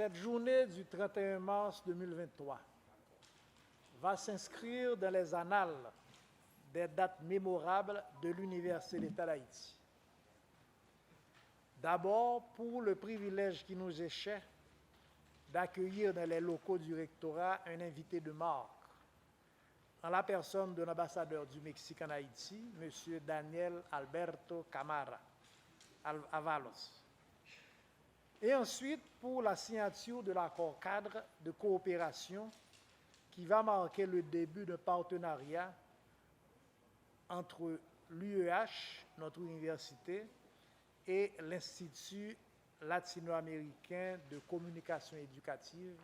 Cette journée du 31 mars 2023 va s'inscrire dans les annales des dates mémorables de l'Université d'État d'Haïti. D'abord, pour le privilège qui nous est cher d'accueillir dans les locaux du rectorat un invité de marque, en la personne de l'ambassadeur du Mexique en Haïti, M. Daniel Alberto Camara Avalos. Et ensuite, pour la signature de l'accord cadre de coopération qui va marquer le début d'un partenariat entre l'UEH, notre université, et l'Institut latino-américain de communication éducative,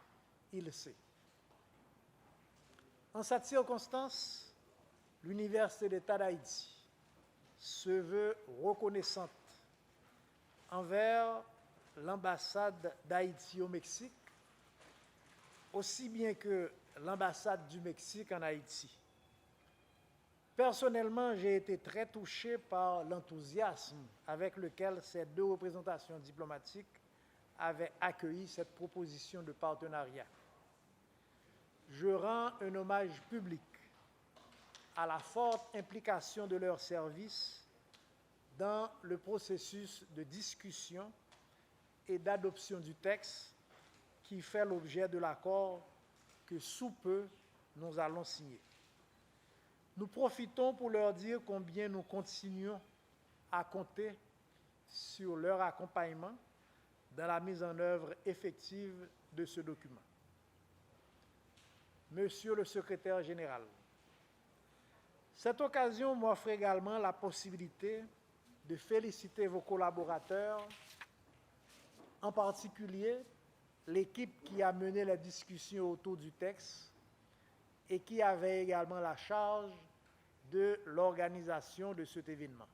ILC. En cette circonstance, l'Université d'État d'Haïti se veut reconnaissante envers l'ambassade d'Haïti au Mexique, aussi bien que l'ambassade du Mexique en Haïti. Personnellement, j'ai été très touché par l'enthousiasme avec lequel ces deux représentations diplomatiques avaient accueilli cette proposition de partenariat. Je rends un hommage public à la forte implication de leurs services dans le processus de discussion et d'adoption du texte qui fait l'objet de l'accord que sous peu nous allons signer. Nous profitons pour leur dire combien nous continuons à compter sur leur accompagnement dans la mise en œuvre effective de ce document. Monsieur le secrétaire général, cette occasion m'offre également la possibilité de féliciter vos collaborateurs, en particulier l'équipe qui a mené la discussion autour du texte et qui avait également la charge de l'organisation de cet événement.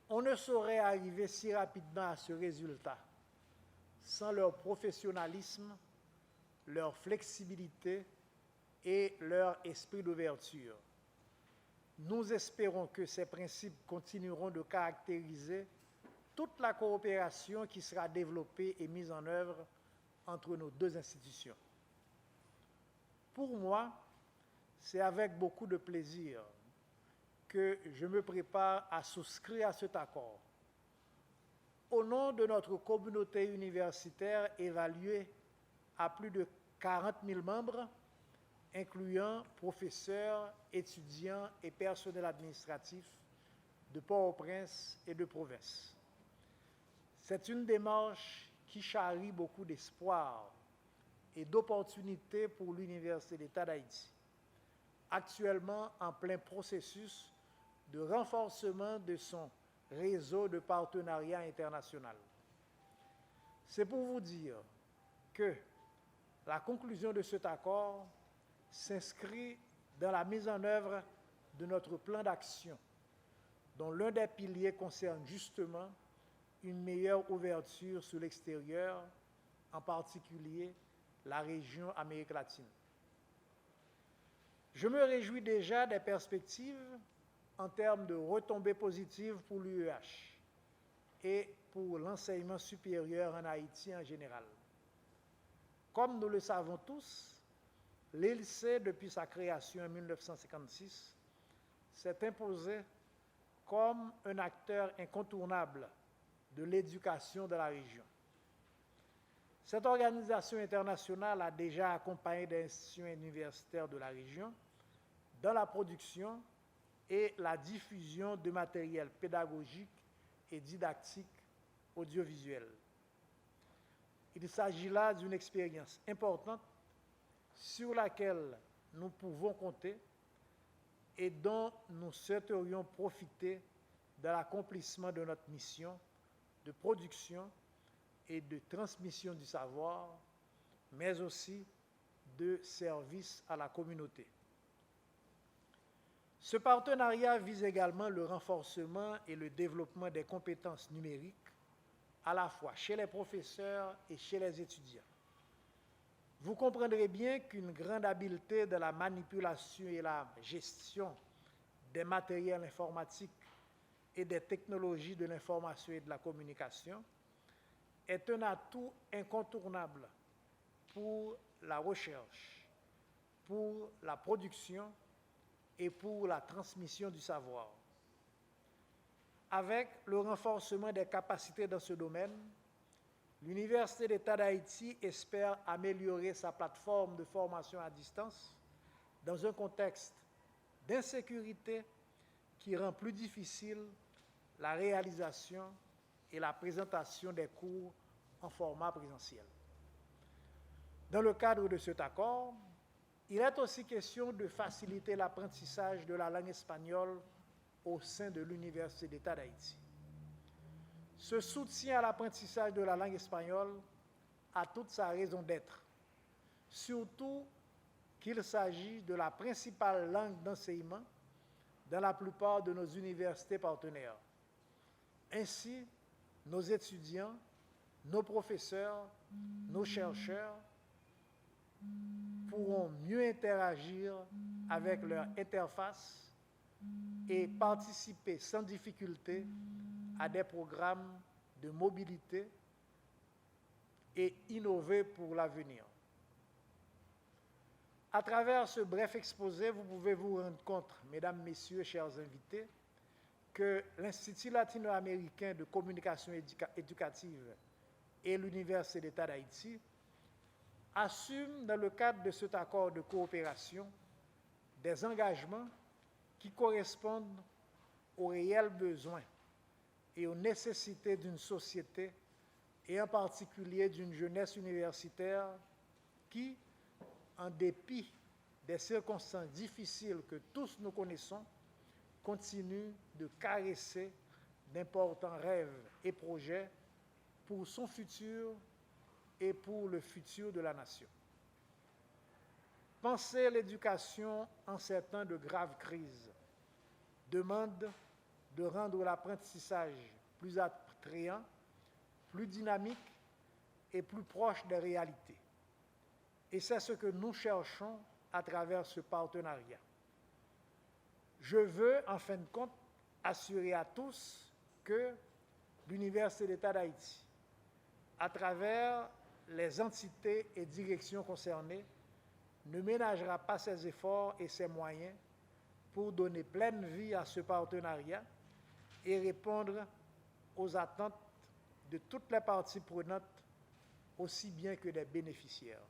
On ne saurait arriver si rapidement à ce résultat sans leur professionnalisme, leur flexibilité et leur esprit d'ouverture. Nous espérons que ces principes continueront de caractériser toute la coopération qui sera développée et mise en œuvre entre nos deux institutions. Pour moi, c'est avec beaucoup de plaisir que je me prépare à souscrire à cet accord. Au nom de notre communauté universitaire évaluée à plus de 40 000 membres, incluant professeurs, étudiants et personnel administratif de Port-au-Prince et de province. C'est une démarche qui charrie beaucoup d'espoir et d'opportunités pour l'Université d'État d'Haïti, actuellement en plein processus de renforcement de son réseau de partenariat international. C'est pour vous dire que la conclusion de cet accord s'inscrit dans la mise en œuvre de notre plan d'action, dont l'un des piliers concerne justement une meilleure ouverture sur l'extérieur, en particulier la région Amérique latine. Je me réjouis déjà des perspectives en termes de retombées positives pour l'UEH et pour l'enseignement supérieur en Haïti en général. Comme nous le savons tous, l'ILC, depuis sa création en 1956, s'est imposé comme un acteur incontournable de l'éducation de la région. Cette organisation internationale a déjà accompagné des institutions universitaires de la région dans la production et la diffusion de matériel pédagogique et didactique audiovisuel. Il s'agit là d'une expérience importante sur laquelle nous pouvons compter et dont nous souhaiterions profiter de l'accomplissement de notre mission de production et de transmission du savoir, mais aussi de service à la communauté. Ce partenariat vise également le renforcement et le développement des compétences numériques, à la fois chez les professeurs et chez les étudiants. Vous comprendrez bien qu'une grande habileté de la manipulation et la gestion des matériels informatiques et des technologies de l'information et de la communication est un atout incontournable pour la recherche, pour la production et pour la transmission du savoir. Avec le renforcement des capacités dans ce domaine, l'Université d'État d'Haïti espère améliorer sa plateforme de formation à distance dans un contexte d'insécurité qui rend plus difficile la réalisation et la présentation des cours en format présentiel. Dans le cadre de cet accord, il est aussi question de faciliter l'apprentissage de la langue espagnole au sein de l'Université d'État d'Haïti. Ce soutien à l'apprentissage de la langue espagnole a toute sa raison d'être, surtout qu'il s'agit de la principale langue d'enseignement dans la plupart de nos universités partenaires. Ainsi, nos étudiants, nos professeurs, nos chercheurs pourront mieux interagir avec leur interface et participer sans difficulté à des programmes de mobilité et innover pour l'avenir. À travers ce bref exposé, vous pouvez vous rendre compte, mesdames, messieurs, chers invités, que l'Institut latino-américain de communication éducative et l'Université d'État d'Haïti assument, dans le cadre de cet accord de coopération, des engagements qui correspondent aux réels besoins et aux nécessités d'une société, et en particulier d'une jeunesse universitaire qui, en dépit des circonstances difficiles que tous nous connaissons, continue de caresser d'importants rêves et projets pour son futur et pour le futur de la nation. Penser l'éducation en ces temps de graves crises demande de rendre l'apprentissage plus attrayant, plus dynamique et plus proche des réalités. Et c'est ce que nous cherchons à travers ce partenariat. Je veux, en fin de compte, assurer à tous que l'Université d'État d'Haïti, à travers les entités et directions concernées, ne ménagera pas ses efforts et ses moyens pour donner pleine vie à ce partenariat et répondre aux attentes de toutes les parties prenantes, aussi bien que des bénéficiaires.